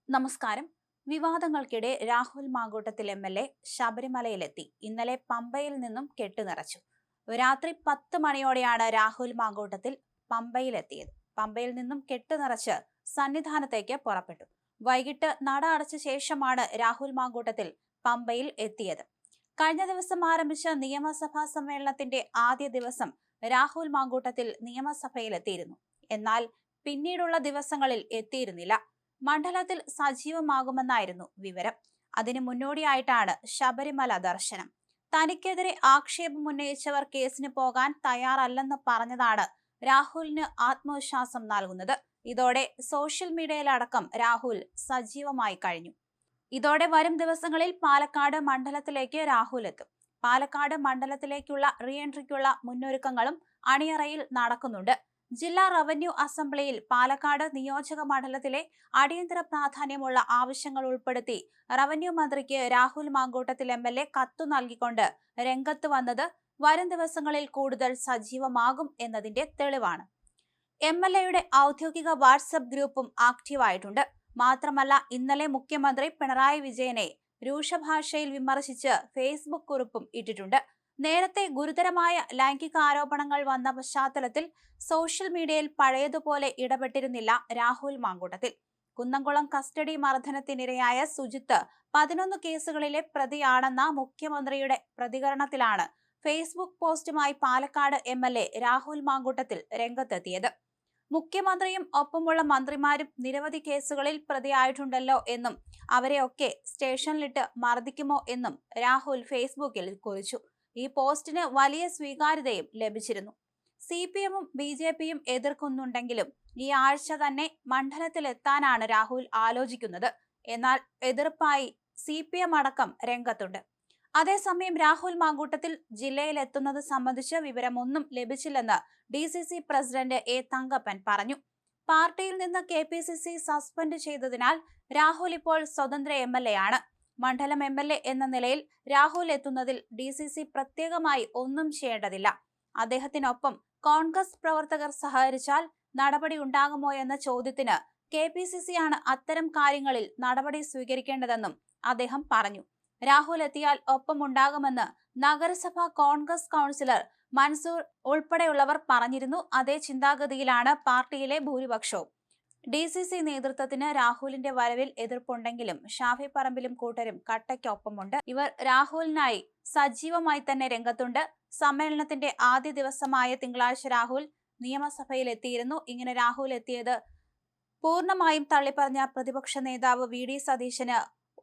നമസ്കാരം. വിവാദങ്ങൾക്കിടെ രാഹുൽ മാങ്കൂട്ടത്തിൽ എം.എൽ.എ. ശബരിമലയിലെത്തി. ഇന്നലെ പമ്പയിൽ നിന്നും കെട്ടുനിറച്ചു. രാത്രി 10 മണിയോടെയാണ് രാഹുൽ മാങ്കൂട്ടത്തിൽ പമ്പയിലെത്തിയത്. പമ്പയിൽ നിന്നും കെട്ടുനിറച്ച് സന്നിധാനത്തേക്ക് പുറപ്പെട്ടു. വൈകിട്ട് നട അടച്ച ശേഷമാണ് രാഹുൽ മാങ്കൂട്ടത്തിൽ പമ്പയിൽ എത്തിയത്. കഴിഞ്ഞ ദിവസം ആരംഭിച്ച നിയമസഭാ സമ്മേളനത്തിന്റെ ആദ്യ ദിവസം രാഹുൽ മാങ്കൂട്ടത്തിൽ നിയമസഭയിലെത്തിയിരുന്നു. എന്നാൽ പിന്നീടുള്ള ദിവസങ്ങളിൽ എത്തിയിരുന്നില്ല. മണ്ഡലത്തിൽ സജീവമാകുമെന്നായിരുന്നു വിവരം. അതിന് മുന്നോടിയായിട്ടാണ് ശബരിമല ദർശനം. തനിക്കെതിരെ ആക്ഷേപമുന്നയിച്ചവർ കേസിന് പോകാൻ തയ്യാറല്ലെന്ന് പറഞ്ഞതാണ് രാഹുലിന് ആത്മവിശ്വാസം നൽകുന്നത്. ഇതോടെ സോഷ്യൽ മീഡിയയിലടക്കം രാഹുൽ സജീവമായി കഴിഞ്ഞു. ഇതോടെ വരും ദിവസങ്ങളിൽ പാലക്കാട് മണ്ഡലത്തിലേക്ക് രാഹുൽ എത്തും. പാലക്കാട് മണ്ഡലത്തിലേക്കുള്ള റീ എൻട്രിക്കുള്ള മുന്നൊരുക്കങ്ങളും അണിയറയിൽ നടക്കുന്നുണ്ട്. ജില്ലാ റവന്യൂ അസംബ്ലിയിൽ പാലക്കാട് നിയോജക മണ്ഡലത്തിലെ അടിയന്തര പ്രാധാന്യമുള്ള ആവശ്യങ്ങൾ ഉൾപ്പെടുത്തി റവന്യൂ മന്ത്രിക്ക് രാഹുൽ മാങ്കൂട്ടത്തിൽ എം.എൽ.എ. കത്തു നൽകിക്കൊണ്ട് രംഗത്ത് വന്നത് വരും ദിവസങ്ങളിൽ കൂടുതൽ സജീവമാകും എന്നതിന്റെ തെളിവാണ്. എം.എൽ.എയുടെ ഔദ്യോഗിക വാട്സ്ആപ്പ് ഗ്രൂപ്പും ആക്റ്റീവായിട്ടുണ്ട്. മാത്രമല്ല, ഇന്നലെ മുഖ്യമന്ത്രി പിണറായി വിജയനെ രൂക്ഷഭാഷയിൽ വിമർശിച്ച് ഫേസ്ബുക്ക് കുറിപ്പും ഇട്ടിട്ടുണ്ട്. നേരത്തെ ഗുരുതരമായ ലൈംഗിക ആരോപണങ്ങൾ വന്ന പശ്ചാത്തലത്തിൽ സോഷ്യൽ മീഡിയയിൽ പഴയതുപോലെ ഇടപെട്ടിരുന്നില്ല രാഹുൽ മാങ്കൂട്ടത്തിൽ. കുന്നംകുളം കസ്റ്റഡി മർദ്ദനത്തിനിരയായ സുജിത്ത് 11 കേസുകളിലെ പ്രതിയാണെന്ന മുഖ്യമന്ത്രിയുടെ പ്രതികരണത്തിലാണ് ഫേസ്ബുക്ക് പോസ്റ്റുമായി പാലക്കാട് എം.എൽ.എ. രാഹുൽ മാങ്കൂട്ടത്തിൽ രംഗത്തെത്തിയത്. മുഖ്യമന്ത്രിയും ഒപ്പമുള്ള മന്ത്രിമാരും നിരവധി കേസുകളിൽ പ്രതിയായിട്ടുണ്ടല്ലോ എന്നും അവരെയൊക്കെ സ്റ്റേഷനിലിട്ട് മർദ്ദിക്കുമോ എന്നും രാഹുൽ ഫേസ്ബുക്കിൽ കുറിച്ചു. ഈ പോസ്റ്റിന് വലിയ സ്വീകാര്യതയും ലഭിച്ചിരുന്നു. CPM-ഉം BJP-യും എതിർക്കുന്നുണ്ടെങ്കിലും ഈ ആഴ്ച തന്നെ മണ്ഡലത്തിലെത്താനാണ് രാഹുൽ ആലോചിക്കുന്നത്. എന്നാൽ എതിർപ്പായി CPM അടക്കം രംഗത്തുണ്ട്. അതേസമയം രാഹുൽ മാങ്കൂട്ടത്തിൽ ജില്ലയിലെത്തുന്നത് സംബന്ധിച്ച് വിവരമൊന്നും ലഭിച്ചില്ലെന്ന് DCC പ്രസിഡന്റ് A. തങ്കപ്പൻ പറഞ്ഞു. പാർട്ടിയിൽ നിന്ന് KPCC സസ്പെൻഡ് ചെയ്തതിനാൽ രാഹുൽ ഇപ്പോൾ സ്വതന്ത്ര MLA ആണ്. മണ്ഡലം MLA എന്ന നിലയിൽ രാഹുൽ എത്തുന്നതിൽ DCC പ്രത്യേകമായി ഒന്നും ചെയ്യേണ്ടതില്ല. അദ്ദേഹത്തിനൊപ്പം കോൺഗ്രസ് പ്രവർത്തകർ സഹകരിച്ചാൽ നടപടി ഉണ്ടാകുമോ എന്ന ചോദ്യത്തിന് KPCC ആണ് അത്തരം കാര്യങ്ങളിൽ നടപടി സ്വീകരിക്കേണ്ടതെന്നും അദ്ദേഹം പറഞ്ഞു. രാഹുൽ എത്തിയാൽ ഒപ്പമുണ്ടാകുമെന്ന് നഗരസഭാ കോൺഗ്രസ് കൗൺസിലർ മൻസൂർ ഉൾപ്പെടെയുള്ളവർ പറഞ്ഞിരുന്നു. അതേ ചിന്താഗതിയിലാണ് പാർട്ടിയിലെ ഭൂരിപക്ഷവും. DCC നേതൃത്വത്തിന് രാഹുലിന്റെ വരവിൽ എതിർപ്പുണ്ടെങ്കിലും ഷാഫി പറമ്പിലും കൂട്ടരും കട്ടയ്ക്കൊപ്പമുണ്ട്. ഇവർ രാഹുലിനായി സജീവമായി തന്നെ രംഗത്തുണ്ട്. സമ്മേളനത്തിന്റെ ആദ്യ ദിവസമായ തിങ്കളാഴ്ച രാഹുൽ നിയമസഭയിൽ എത്തിയിരുന്നു. ഇങ്ങനെ രാഹുൽ എത്തിയത് പൂർണ്ണമായും തള്ളിപ്പറഞ്ഞ പ്രതിപക്ഷ നേതാവ് VD സതീശന്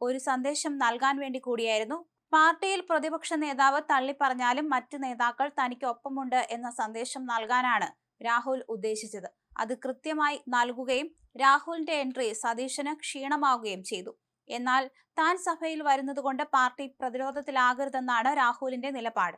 ഒരു സന്ദേശം നൽകാൻ വേണ്ടി കൂടിയായിരുന്നു. പാർട്ടിയിൽ പ്രതിപക്ഷ നേതാവ് തള്ളിപ്പറഞ്ഞാലും മറ്റു നേതാക്കൾ തനിക്ക് ഒപ്പമുണ്ട് എന്ന സന്ദേശം നൽകാനാണ് രാഹുൽ ഉദ്ദേശിച്ചത്. അത് കൃത്യമായി നൽകുകയും രാഹുലിന്റെ എൻട്രി സതീശന് ക്ഷീണമാവുകയും ചെയ്തു. എന്നാൽ താൻ സഭയിൽ വരുന്നതുകൊണ്ട് പാർട്ടി പ്രതിരോധത്തിലാകരുതെന്നാണ് രാഹുലിന്റെ നിലപാട്.